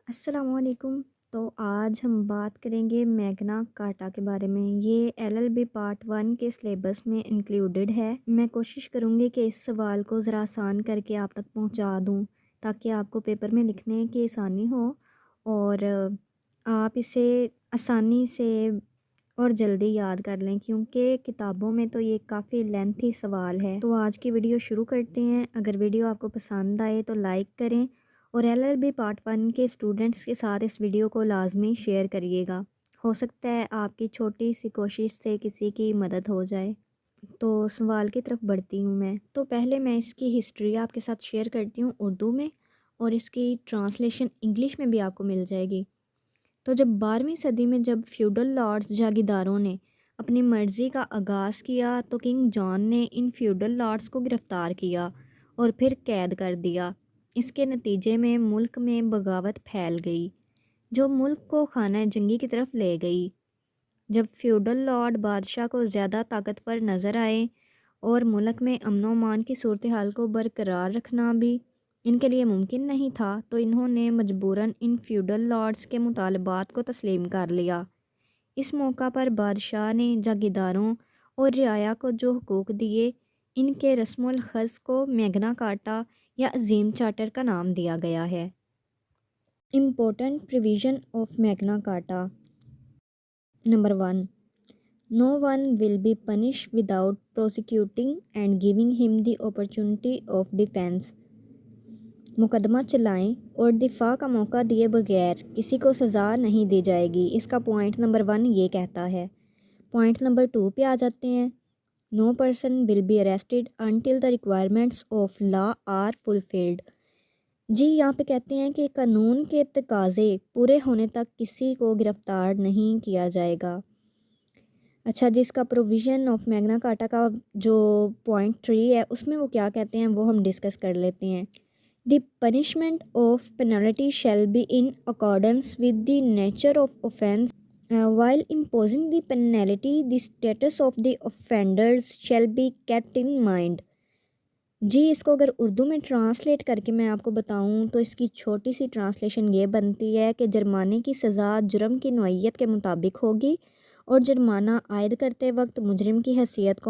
السلام علیکم۔ تو آج ہم بات کریں گے میگنا کارٹا کے بارے میں۔ یہ ایل ایل بی پارٹ 1 کے سلیبس میں انکلیوڈڈ ہے۔ میں کوشش کروں گی کہ اس سوال کو ذرا آسان کر کے آپ تک پہنچا دوں تاکہ آپ کو پیپر میں لکھنے کی آسانی ہو اور آپ اسے آسانی سے اور جلدی یاد کر لیں، کیونکہ کتابوں میں تو یہ کافی لینتھی سوال ہے۔ تو آج کی ویڈیو شروع کرتے ہیں۔ اگر ویڈیو آپ کو پسند آئے تو لائک کریں اور ایل ایل بی پارٹ 1 کے اسٹوڈنٹس کے ساتھ اس ویڈیو کو لازمی شیئر کریے گا۔ ہو سکتا ہے آپ کی چھوٹی سی کوشش سے کسی کی مدد ہو جائے۔ تو سوال کی طرف بڑھتی ہوں میں۔ تو پہلے میں اس کی ہسٹری آپ کے ساتھ شیئر کرتی ہوں اردو میں، اور اس کی ٹرانسلیشن انگلش میں بھی آپ کو مل جائے گی۔ تو جب 12ویں صدی میں جب فیوڈل لارڈز جاگیرداروں نے اپنی مرضی کا آغاز کیا تو کنگ جان نے ان فیوڈل لارڈز کو گرفتار کیا اور پھر قید کر دیا۔ اس کے نتیجے میں ملک میں بغاوت پھیل گئی جو ملک کو خانہ جنگی کی طرف لے گئی۔ جب فیوڈل لارڈ بادشاہ کو زیادہ طاقتور نظر آئے اور ملک میں امن و امان کی صورتحال کو برقرار رکھنا بھی ان کے لیے ممکن نہیں تھا تو انہوں نے مجبوراً ان فیوڈل لارڈز کے مطالبات کو تسلیم کر لیا۔ اس موقع پر بادشاہ نے جاگیرداروں اور رعایا کو جو حقوق دیے، ان کے رسم الخط کو میگنا کارٹا یا عظیم چارٹر کا نام دیا گیا ہے۔ Important provision of Magna Carta. Number 1، No one will be punished without prosecuting and giving him the opportunity of defense۔ مقدمہ چلائیں اور دفاع کا موقع دیے بغیر کسی کو سزا نہیں دی جائے گی۔ اس کا پوائنٹ نمبر 1 یہ کہتا ہے۔ پوائنٹ نمبر 2 پہ آ جاتے ہیں۔ No person will be arrested until the requirements of law are fulfilled۔ جی یہاں پہ کہتے ہیں کہ قانون کے تقاضے پورے ہونے تک کسی کو گرفتار نہیں کیا جائے گا۔ اچھا جی، اس کا پروویژن آف میگنا کارٹا کا جو پوائنٹ 3 ہے اس میں وہ کیا کہتے ہیں وہ ہم ڈسکس کر لیتے ہیں۔ The punishment of penalty shall be in accordance with the nature of offence while imposing the penalty the status of the offenders shall be kept in mind۔ جی اس کو اگر اردو میں ٹرانسلیٹ کر کے میں آپ کو بتاؤں تو اس کی چھوٹی سی ٹرانسلیشن یہ بنتی ہے کہ جرمانے کی سزا جرم کی نوعیت کے مطابق ہوگی اور جرمانہ عائد کرتے وقت مجرم کی حیثیت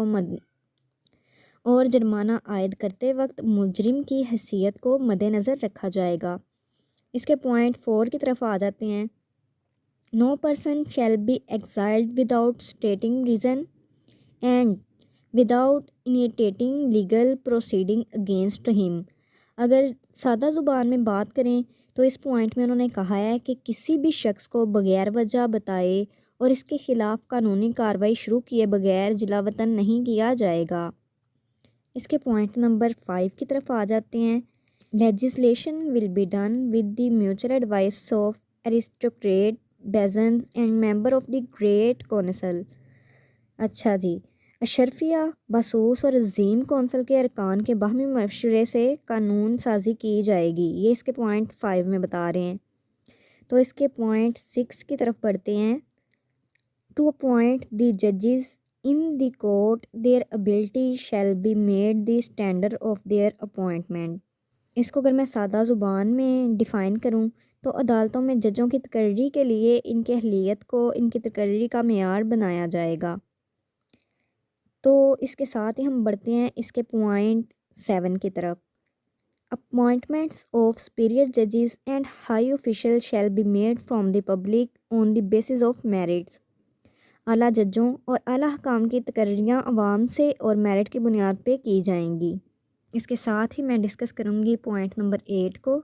کو مد نظر رکھا جائے گا۔ اس کے پوائنٹ 4 کی طرف آ جاتے ہیں۔ No person shall be exiled without stating reason and without initiating legal proceeding against him۔ اگر سادہ زبان میں بات کریں تو اس پوائنٹ میں انہوں نے کہا ہے کہ کسی بھی شخص کو بغیر وجہ بتائے اور اس کے خلاف قانونی کارروائی شروع کیے بغیر جلا وطن نہیں کیا جائے گا۔ اس کے پوائنٹ نمبر 5 کی طرف آ جاتے ہیں۔ Legislation will be done with the mutual advice of aristocrat business and member of the great council. اچھا جی، اشرفیہ باسوس اور عظیم کونسل کے ارکان کے باہمی مشورے سے قانون سازی کی جائے گی۔ یہ اس کے پوائنٹ 5 میں بتا رہے ہیں۔ تو اس کے پوائنٹ 6 کی طرف بڑھتے ہیں۔ ٹو اپوائنٹ دی ججز in the court their ability shall be made the standard of their appointment. اس کو اگر میں سادہ زبان میں ڈیفائن کروں تو عدالتوں میں ججوں کی تقرری کے لیے ان کی اہلیت کو ان کی تقرری کا معیار بنایا جائے گا۔ تو اس کے ساتھ ہی ہم بڑھتے ہیں اس کے پوائنٹ 7 کی طرف۔ اپوائنٹمنٹس آف سپیریئر ججز and high official shall be made from the public on the basis of merits. اعلیٰ ججوں اور اعلیٰ حکام کی تقرریاں عوام سے اور میرٹ کی بنیاد پہ کی جائیں گی۔ اس کے ساتھ ہی میں ڈسکس کروں گی پوائنٹ نمبر 8 کو۔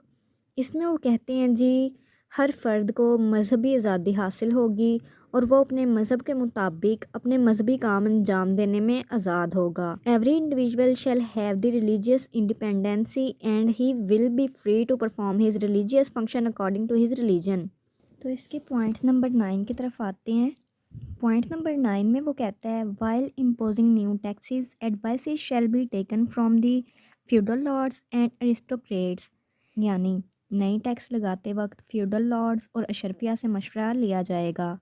اس میں وہ کہتے ہیں جی ہر فرد کو مذہبی آزادی حاصل ہوگی اور وہ اپنے مذہب کے مطابق اپنے مذہبی کام انجام دینے میں آزاد ہوگا۔ Every individual shall have the religious independency and he will be free to perform his religious function according to his religion. تو اس کے پوائنٹ نمبر 9 کی طرف آتے ہیں۔ پوائنٹ نمبر 9 میں وہ کہتا ہے while imposing new taxes advices shall be taken from the feudal lords and aristocrats۔ یعنی نئی ٹیکس لگاتے وقت فیوڈل لارڈز اور اشرفیہ سے مشورہ لیا جائے گا۔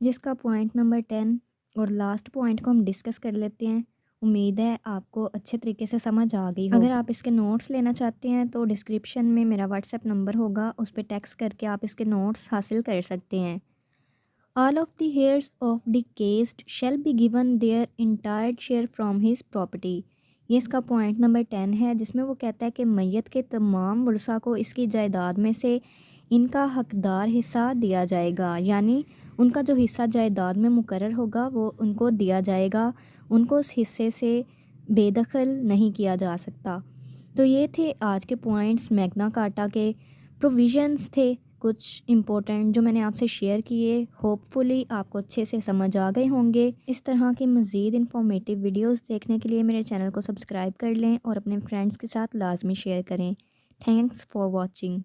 جس کا پوائنٹ نمبر 10 اور لاسٹ پوائنٹ کو ہم ڈسکس کر لیتے ہیں۔ امید ہے آپ کو اچھے طریقے سے سمجھ آ گئی ہو۔ اگر آپ اس کے نوٹس لینا چاہتے ہیں تو ڈسکرپشن میں میرا واٹس ایپ نمبر ہوگا، اس پہ ٹیکسٹ کر کے آپ اس کے نوٹس حاصل کر سکتے ہیں۔ All of the heirs of deceased shall be given their entire share from his property۔ یہ اس کا پوائنٹ نمبر 10 ہے، جس میں وہ کہتا ہے کہ میت کے تمام ورثاء کو اس کی جائیداد میں سے ان کا حقدار حصہ دیا جائے گا، یعنی ان کا جو حصہ جائیداد میں مقرر ہوگا وہ ان کو دیا جائے گا، ان کو اس حصے سے بے دخل نہیں کیا جا سکتا۔ تو یہ تھے آج کے پوائنٹس، میگنا کارٹا کے پروویژنس تھے کچھ امپورٹنٹ جو میں نے آپ سے شیئر کیے۔ ہوپ فلی آپ کو اچھے سے سمجھ آ گئے ہوں گے۔ اس طرح کی مزید انفارمیٹیو ویڈیوز دیکھنے کے لیے میرے چینل کو سبسکرائب کر لیں اور اپنے فرینڈس کے ساتھ لازمی شیئر کریں۔ Thanks for watching.